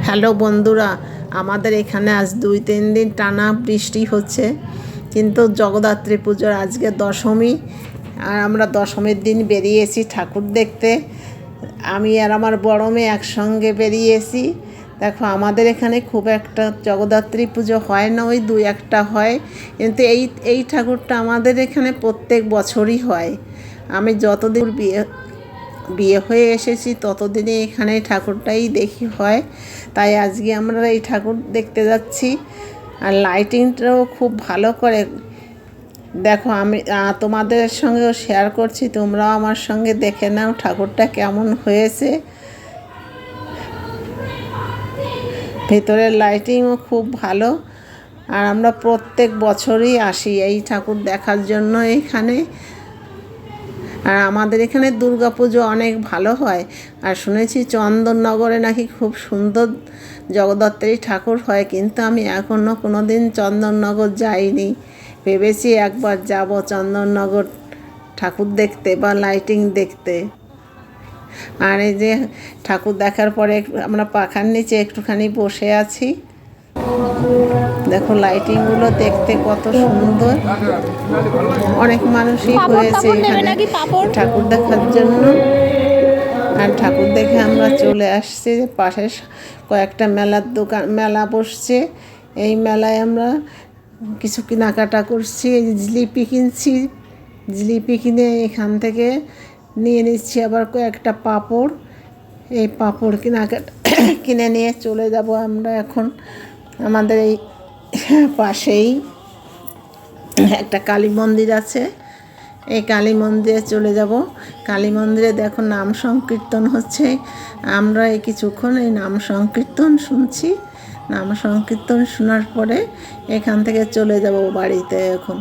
Hello বন্ধুরা, আমাদের এখানে আজ 2-3 দিন টানা বৃষ্টি হচ্ছে, কিন্তু জগদ্ধাত্রী পুজোর আজকে দশমী। আর আমরা দশমীর দিন বেরিয়েছি ঠাকুর দেখতে। আমি আর আমার বড় মেয়ে একসঙ্গে বেরিয়েছি। দেখো, আমাদের এখানে খুব একটা জগদ্ধাত্রী পুজো হয় না, ওই 2-1টা হয়, কিন্তু এই ঠাকুরটা আমাদের এখানে প্রত্যেক বছরই হয়। আমি যতদিন বিয়ে হয়ে এসেছি ততদিনে এখানে ঠাকুরটাই দেখি হয়, তাই আজকে আমরা এই ঠাকুর দেখতে যাচ্ছি। আর লাইটিংটাও খুব ভালো করে। দেখো, আমি তোমাদের সঙ্গেও শেয়ার করছি, তোমরাও আমার সঙ্গে দেখে নাও ঠাকুরটা কেমন হয়েছে। ভেতরের লাইটিংও খুব ভালো। আর আমরা প্রত্যেক বছরই আসি এই ঠাকুর দেখার জন্য এখানে। আর আমাদের এখানে দুর্গাপুজো অনেক ভালো হয়। আর শুনেছি চন্দননগরে নাকি খুব সুন্দর জগদ্ধাত্রী ঠাকুর হয়, কিন্তু আমি এখনও কোনো দিন চন্দননগর যাইনি। ভেবেছি একবার যাব চন্দননগর ঠাকুর দেখতে বা লাইটিং দেখতে। আর এই যে ঠাকুর দেখার পরে আমরা পাখার নিচে একটুখানি বসে আছি। দেখো, লাইটিংগুলো দেখতে কত সুন্দর। অনেক মানুষই হয়েছে এখানে ঠাকুর দেখার জন্য। আর ঠাকুর দেখে আমরা চলে আসছি। পাশে কয়েকটা মেলা বসছে। এই মেলায় আমরা কিছু কেনাকাটা করছি। জিলিপি কিনছি, জিলিপি কিনে এখান থেকে নিয়ে নিচ্ছি আবার কয়েকটা পাঁপড়। এই পাঁপড় কেনাকাটা কিনে নিয়ে চলে যাব আমরা এখন। আমাদের এই পাশেই একটা কালী মন্দির আছে, এই কালী মন্দিরে চলে যাব। কালী মন্দিরে দেখো নাম সংকীর্তন হচ্ছে। আমরা এই কিছুক্ষণ এই নাম সংকীর্তন শুনছি। নাম সংকীর্তন শোনার পরে এখান থেকে চলে যাব বাড়িতে এখন।